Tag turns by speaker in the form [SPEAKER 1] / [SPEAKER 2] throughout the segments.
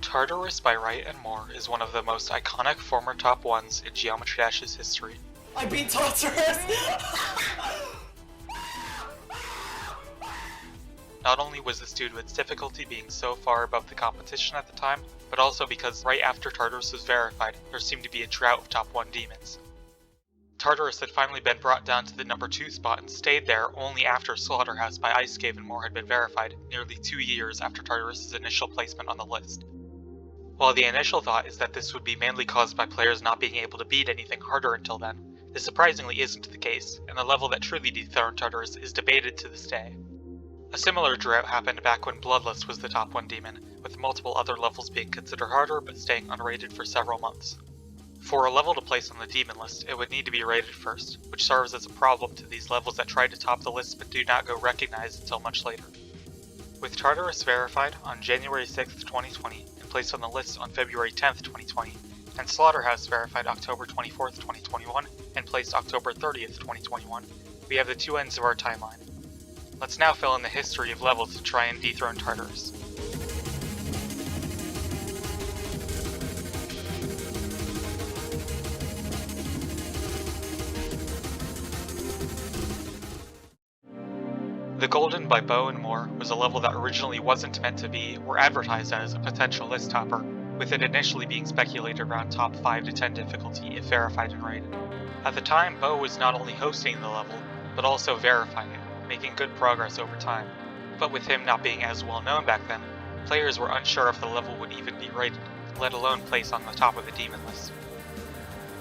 [SPEAKER 1] Tartarus by Wright and Moore is one of the most iconic former top 1s in Geometry Dash's history.
[SPEAKER 2] I beat Tartarus!
[SPEAKER 1] Not only was this due to its difficulty being so far above the competition at the time, but also because right after Tartarus was verified, there seemed to be a drought of top 1 demons. Tartarus had finally been brought down to the number 2 spot and stayed there only after Slaughterhouse by Icecave and Moore had been verified, nearly 2 years after Tartarus' initial placement on the list. While the initial thought is that this would be mainly caused by players not being able to beat anything harder until then, this surprisingly isn't the case, and the level that truly dethroned Tartarus is debated to this day. A similar drought happened back when Bloodlust was the top 1 demon, with multiple other levels being considered harder but staying unrated for several months. For a level to place on the demon list, it would need to be rated first, which serves as a problem to these levels that try to top the list but do not go recognized until much later. With Tartarus verified on January 6, 2020, and placed on the list on February 10, 2020, and Slaughterhouse verified October 24, 2021, and placed October 30, 2021, we have the two ends of our timeline. Let's now fill in the history of levels to try and dethrone Tartarus. The Golden by Bow and Moore was a level that originally wasn't meant to be or advertised as a potential list topper, with it initially being speculated around top 5 to 10 difficulty if verified and rated. At the time, Bow was not only hosting the level, but also verifying it, making good progress over time. But with him not being as well known back then, players were unsure if the level would even be rated, let alone place on the top of the demon list.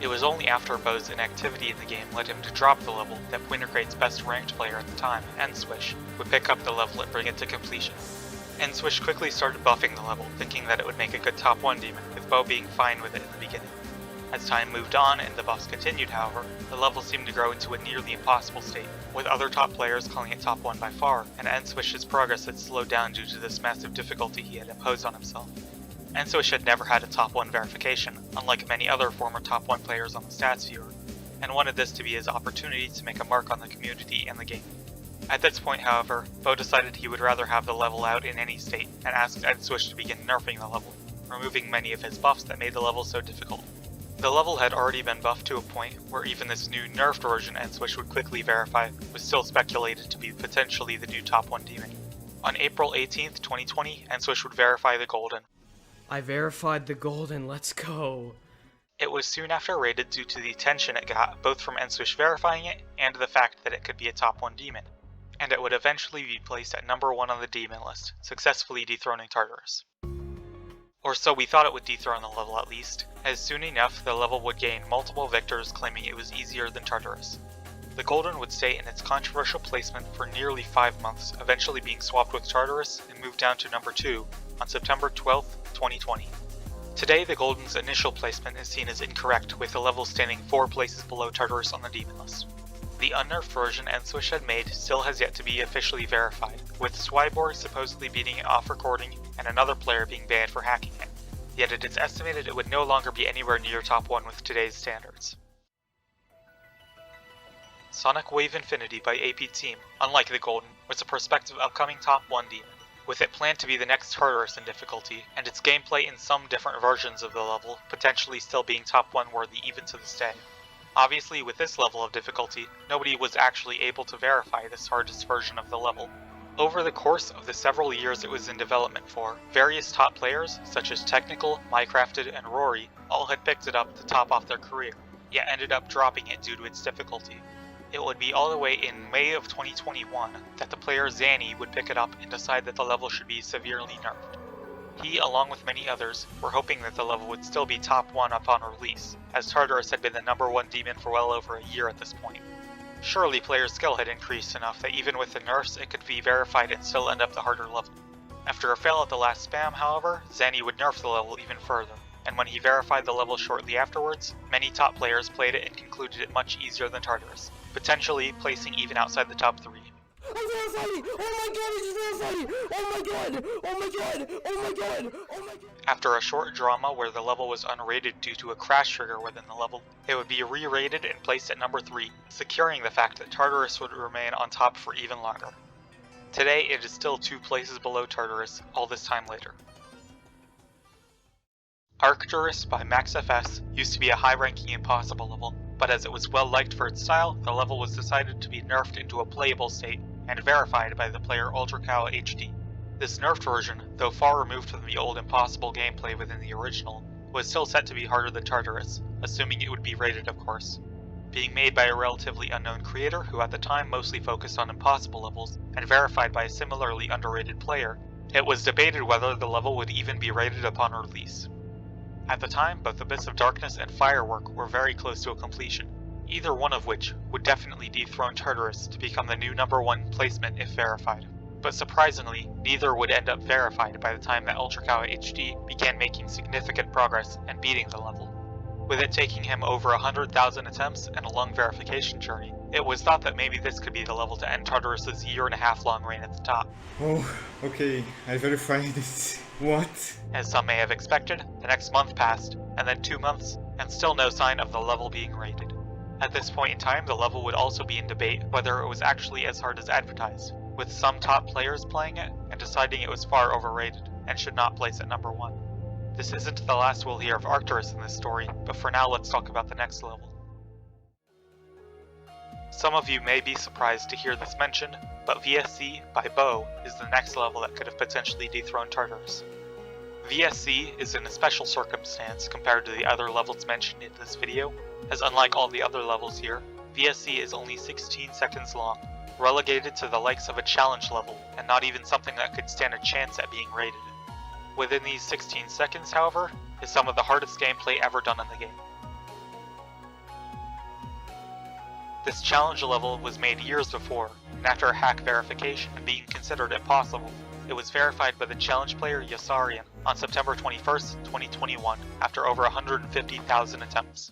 [SPEAKER 1] It was only after Bow's inactivity in the game led him to drop the level that Wintercrate's best ranked player at the time, Nswish, would pick up the level and bring it to completion. Nswish quickly started buffing the level, thinking that it would make a good top 1 demon, with Bow being fine with it in the beginning. As time moved on and the buffs continued, however, the level seemed to grow into a nearly impossible state, with other top players calling it top 1 by far, and Nswish's progress had slowed down due to this massive difficulty he had imposed on himself. Nswish had never had a top 1 verification, unlike many other former top 1 players on the stats viewer, and wanted this to be his opportunity to make a mark on the community and the game. At this point, however, Bow decided he would rather have the level out in any state, and asked Nswish to begin nerfing the level, removing many of his buffs that made the level so difficult. The level had already been buffed to a point where even this new nerfed version Nswish would quickly verify was still speculated to be potentially the new top 1 demon. On April 18th, 2020, Nswish would verify the Golden.
[SPEAKER 2] I verified the Golden, let's go.
[SPEAKER 1] It was soon after rated due to the attention it got, both from Nswish verifying it and the fact that it could be a top 1 demon, and it would eventually be placed at number 1 on the demon list, successfully dethroning Tartarus. Or so we thought it would dethrone the level at least, as soon enough the level would gain multiple victors claiming it was easier than Tartarus. The Golden would stay in its controversial placement for nearly 5 months, eventually being swapped with Tartarus and moved down to number 2 on September 12, 2020. Today, the Golden's initial placement is seen as incorrect, with the level standing 4 places below Tartarus on the demon list. The unnerfed version Nswish had made still has yet to be officially verified, with Swyborg supposedly beating it off recording and another player being banned for hacking it, yet it is estimated it would no longer be anywhere near top 1 with today's standards. Sonic Wave Infinity by AP Team, unlike the Golden, was a prospective upcoming top 1 demon, with it planned to be the next Tartarus in difficulty, and its gameplay in some different versions of the level potentially still being top 1 worthy even to this day. Obviously, with this level of difficulty, nobody was actually able to verify this hardest version of the level. Over the course of the several years it was in development for, various top players, such as Technical, Mycrafted, and Rory, all had picked it up to top off their career, yet ended up dropping it due to its difficulty. It would be all the way in May of 2021 that the player Zanny would pick it up and decide that the level should be severely nerfed. He, along with many others, were hoping that the level would still be top 1 upon release, as Tartarus had been the number 1 demon for well over a year at this point. Surely players' skill had increased enough that even with the nerfs it could be verified and still end up the harder level. After a fail at the last spam, however, Zanny would nerf the level even further, and when he verified the level shortly afterwards, many top players played it and concluded it much easier than Tartarus, potentially placing even outside the top 3.
[SPEAKER 2] I'm verified! Oh my god, it's verified! Oh my god! Oh my god! Oh my god! Oh my god!
[SPEAKER 1] After a short drama where the level was unrated due to a crash trigger within the level, it would be re-rated and placed at number 3, securing the fact that Tartarus would remain on top for even longer. Today it is still 2 places below Tartarus, all this time later. Arcturus by MaxFS used to be a high-ranking impossible level, but as it was well liked for its style, the level was decided to be nerfed into a playable state and verified by the player Ultracow HD. This nerfed version, though far removed from the old impossible gameplay within the original, was still set to be harder than Tartarus, assuming it would be rated of course. Being made by a relatively unknown creator who at the time mostly focused on impossible levels, and verified by a similarly underrated player, it was debated whether the level would even be rated upon release. At the time, both Abyss of Darkness and Firework were very close to a completion, either one of which would definitely dethrone Tartarus to become the new #1 placement if verified. But surprisingly, neither would end up verified by the time that Ultracow HD began making significant progress and beating the level. With it taking him over 100,000 attempts and a long verification journey, it was thought that maybe this could be the level to end Tartarus' year-and-a-half-long reign at the top.
[SPEAKER 3] Oh, okay, I verified it. What?
[SPEAKER 1] As some may have expected, the next month passed, and then 2 months, and still no sign of the level being rated. At this point in time, the level would also be in debate whether it was actually as hard as advertised, with some top players playing it and deciding it was far overrated and should not place at #1. This isn't the last we'll hear of Arcturus in this story, but for now let's talk about the next level. Some of you may be surprised to hear this mentioned, but VSC by Bow is the next level that could have potentially dethroned Tartarus. VSC is in a special circumstance compared to the other levels mentioned in this video, as unlike all the other levels here, VSC is only 16 seconds long, relegated to the likes of a challenge level, and not even something that could stand a chance at being rated. Within these 16 seconds, however, is some of the hardest gameplay ever done in the game. This challenge level was made years before, and after a hack verification and being considered impossible, it was verified by the challenge player Yasarian on September 21st, 2021, after over 150,000 attempts.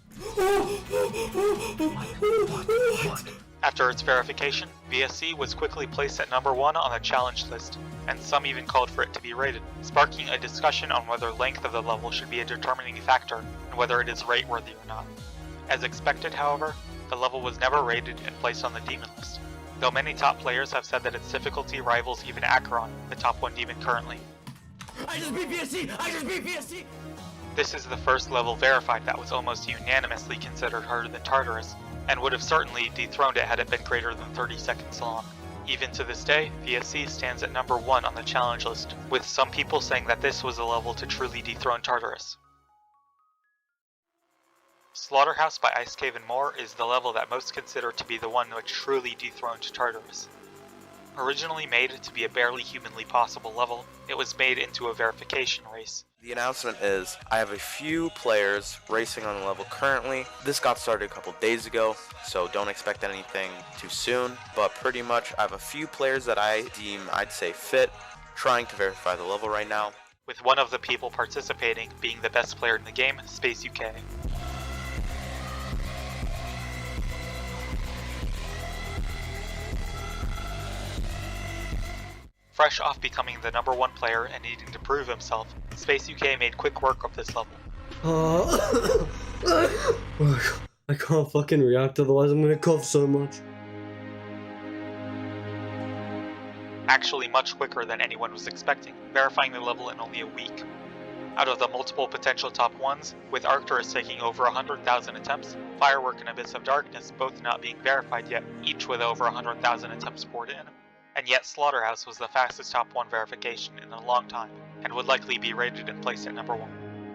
[SPEAKER 1] After its verification, VSC was quickly placed at #1 on the challenge list, and some even called for it to be rated, sparking a discussion on whether length of the level should be a determining factor and whether it is rate-worthy or not. As expected, however, the level was never rated and placed on the demon list, though many top players have said that its difficulty rivals even Acheron, the top 1 demon currently.
[SPEAKER 2] I just beat VSC! I just beat VSC!
[SPEAKER 1] This is the first level verified that was almost unanimously considered harder than Tartarus, and would have certainly dethroned it had it been greater than 30 seconds long. Even to this day, VSC stands at #1 on the challenge list, with some people saying that this was the level to truly dethrone Tartarus. Slaughterhouse by Ice Cave and More is the level that most consider to be the one which truly dethroned Tartarus. Originally made to be a barely humanly possible level, it was made into a verification race.
[SPEAKER 4] The announcement is, I have a few players racing on the level currently. This got started a couple days ago, so don't expect anything too soon, but pretty much I have a few players that I'd say fit, trying to verify the level right now.
[SPEAKER 1] With one of the people participating being the best player in the game, Space UK. Fresh off becoming the #1 player and needing to prove himself, Space UK made quick work of this level.
[SPEAKER 2] I can't fucking react, otherwise I'm gonna cough so much.
[SPEAKER 1] Actually much quicker than anyone was expecting, verifying the level in only a week. Out of the multiple potential top 1s, with Arcturus taking over 100,000 attempts, Firework and Abyss of Darkness both not being verified yet, each with over 100,000 attempts poured in. And yet Slaughterhouse was the fastest top 1 verification in a long time, and would likely be rated and placed at #1.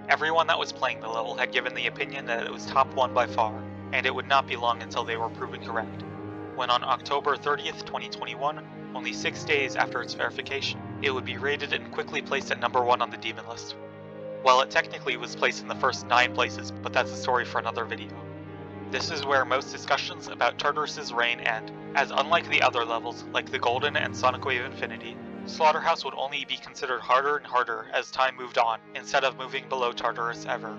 [SPEAKER 1] Everyone that was playing the level had given the opinion that it was top 1 by far, and it would not be long until they were proven correct. When on October 30th, 2021, only 6 days after its verification, it would be rated and quickly placed at #1 on the demon list. Well, it technically was placed in the first 9 places, but that's a story for another video. This is where most discussions about Tartarus' reign end, as unlike the other levels, like the Golden and Sonic Wave Infinity, Slaughterhouse would only be considered harder and harder as time moved on, instead of moving below Tartarus ever.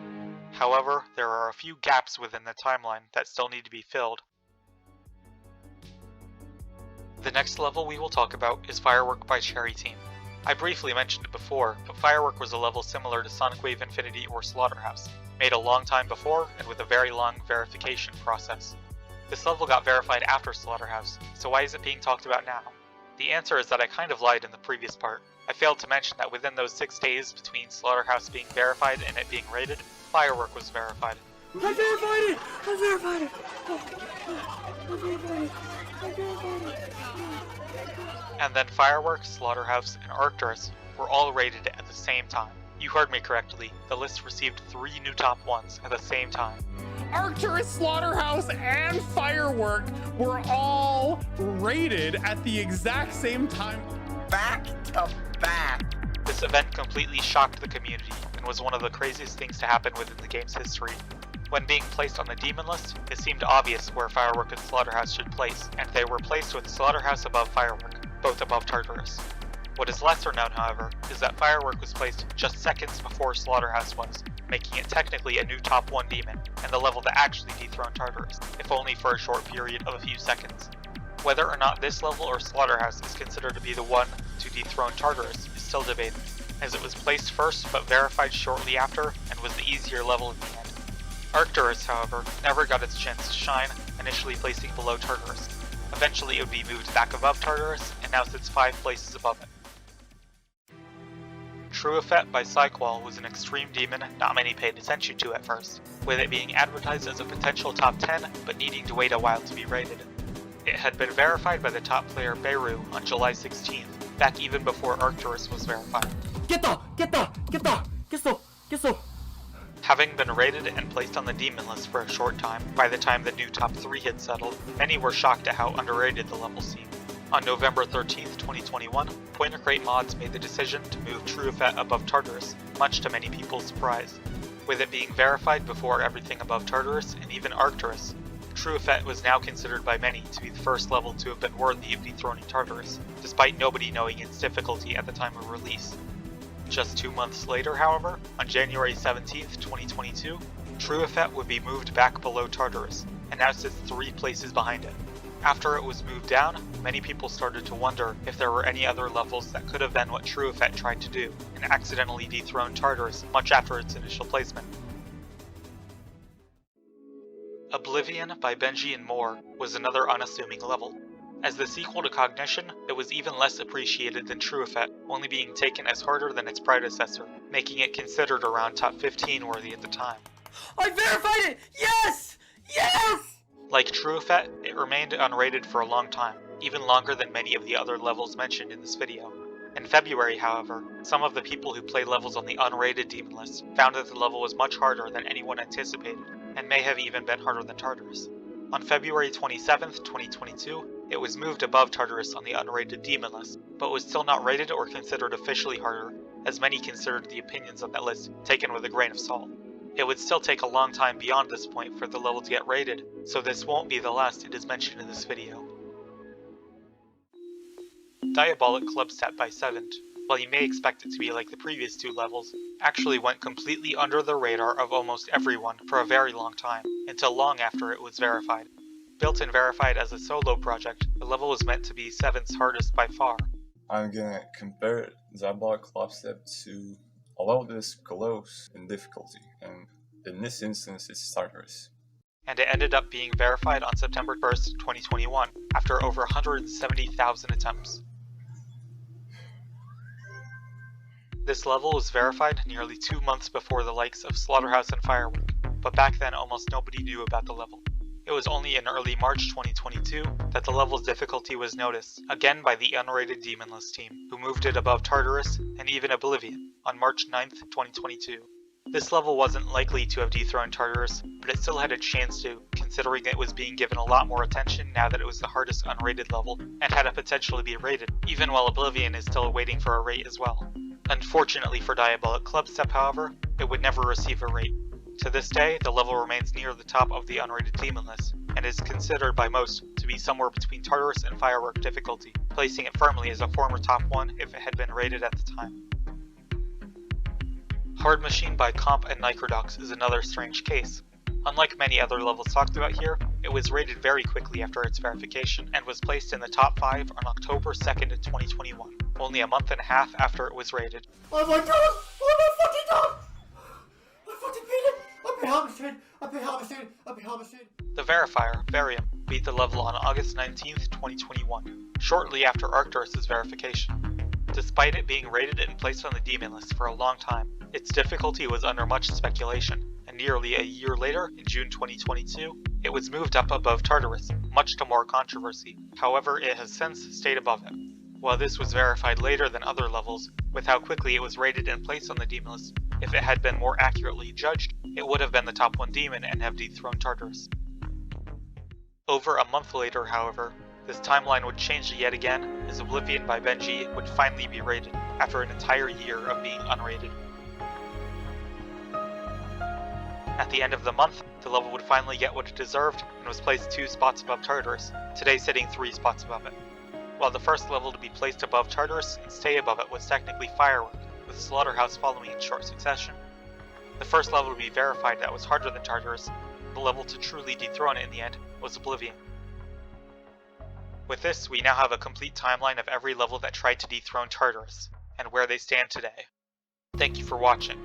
[SPEAKER 1] However, there are a few gaps within the timeline that still need to be filled. The next level we will talk about is Firework by Cherry Team. I briefly mentioned it before, but Firework was a level similar to Sonic Wave Infinity or Slaughterhouse, made a long time before and with a very long verification process. This level got verified after Slaughterhouse, so why is it being talked about now? The answer is that I kind of lied in the previous part. I failed to mention that within those 6 days between Slaughterhouse being verified and it being raided, Firework was verified.
[SPEAKER 2] I verified it! I verified it! I verified it! I verified it!
[SPEAKER 1] And then Firework, Slaughterhouse, and Arcturus were all raided at the same time. You heard me correctly, the list received 3 new top 1s at the same time.
[SPEAKER 5] Arcturus, Slaughterhouse, and Firework were all raided at the exact same time.
[SPEAKER 4] Back to back.
[SPEAKER 1] This event completely shocked the community and was one of the craziest things to happen within the game's history. When being placed on the demon list, it seemed obvious where Firework and Slaughterhouse should place, and they were placed with Slaughterhouse above Firework, both above Tartarus. What is lesser known, however, is that Firework was placed just seconds before Slaughterhouse was, making it technically a new top 1 demon, and the level that actually dethroned Tartarus, if only for a short period of a few seconds. Whether or not this level or Slaughterhouse is considered to be the one to dethrone Tartarus is still debated, as it was placed first but verified shortly after and was the easier level in the end. Arcturus, however, never got its chance to shine, initially placing below Tartarus. Eventually it would be moved back above Tartarus, and now sits 5 places above it. True Effect by Psyqual was an extreme demon not many paid attention to at first, with it being advertised as a potential top 10 but needing to wait a while to be rated. It had been verified by the top player Beru on July 16th, back even before Arcturus was verified. Having been rated and placed on the demon list for a short time, by the time the new top 3 had settled, many were shocked at how underrated the level seemed. On November 13th, 2021, Pointer Crate Mods made the decision to move True Effect above Tartarus, much to many people's surprise. With it being verified before everything above Tartarus and even Arcturus, True Effect was now considered by many to be the first level to have been worthy of dethroning Tartarus, despite nobody knowing its difficulty at the time of release. Just 2 months later, however, on January 17th, 2022, True Effect would be moved back below Tartarus, and now sits 3 places behind it. After it was moved down, many people started to wonder if there were any other levels that could have been what True Effect tried to do, and accidentally dethroned Tartarus much after its initial placement. Oblivion by Benji and Moore was another unassuming level. As the sequel to Cognition, it was even less appreciated than True Effect, only being taken as harder than its predecessor, making it considered around top 15 worthy at the time.
[SPEAKER 2] I verified it! Yes! Yes!
[SPEAKER 1] Like True Effect, it remained unrated for a long time, even longer than many of the other levels mentioned in this video. In February, however, some of the people who played levels on the unrated demon list found that the level was much harder than anyone anticipated, and may have even been harder than Tartarus. On February 27th, 2022, it was moved above Tartarus on the unrated demon list, but was still not rated or considered officially harder, as many considered the opinions on that list taken with a grain of salt. It would still take a long time beyond this point for the level to get rated, so this won't be the last it is mentioned in this video. Diabolic Club Set by Sevent, while you may expect it to be like the previous 2 levels, actually went completely under the radar of almost everyone for a very long time, until long after it was verified. Built and verified as a solo project, the level was meant to be Sevent's hardest by far.
[SPEAKER 6] I'm gonna compare Diabolic Club Step to a level that is close in difficulty, and in this instance it's Tartarus.
[SPEAKER 1] And it ended up being verified on September 1st, 2021, after over 170,000 attempts. This level was verified nearly 2 months before the likes of Slaughterhouse and Firework, but back then almost nobody knew about the level. It was only in early March 2022 that the level's difficulty was noticed, again by the unrated Demon List team, who moved it above Tartarus and even Oblivion on March 9th, 2022. This level wasn't likely to have dethroned Tartarus, but it still had a chance to, considering it was being given a lot more attention now that it was the hardest unrated level, and had a potential to be rated, even while Oblivion is still waiting for a rate as well. Unfortunately for Diabolic Club Step, however, it would never receive a rate. To this day, the level remains near the top of the unrated Demon List, and is considered by most to be somewhere between Tartarus and Firework difficulty, placing it firmly as a former top 1 if it had been rated at the time. Hard Machine by Comp and Nicrodox is another strange case. Unlike many other levels talked about here, it was rated very quickly after its verification, and was placed in the top 5 on October 2nd, 2021, only a month and a half after it was rated.
[SPEAKER 2] Oh my god! Oh my fucking god! I fucking beat him! I beat Halberstein!
[SPEAKER 1] The verifier, Varium, beat the level on August 19th, 2021, shortly after Arcturus' verification. Despite it being rated and placed on the demon list for a long time, its difficulty was under much speculation, and nearly a year later, in June 2022, it was moved up above Tartarus, much to more controversy. However, it has since stayed above it. While this was verified later than other levels, with how quickly it was rated and placed on the demon list, if it had been more accurately judged, it would have been the top 1 demon and have dethroned Tartarus. Over a month later, however, this timeline would change yet again, as Oblivion by Benji would finally be rated, after an entire year of being unrated. At the end of the month, the level would finally get what it deserved, and was placed 2 spots above Tartarus, today sitting 3 spots above it. While the first level to be placed above Tartarus and stay above it was technically Firework, with Slaughterhouse following in short succession. The first level to be verified that was harder than Tartarus, the level to truly dethrone it in the end, was Oblivion. With this, we now have a complete timeline of every level that tried to dethrone Tartarus, and where they stand today. Thank you for watching.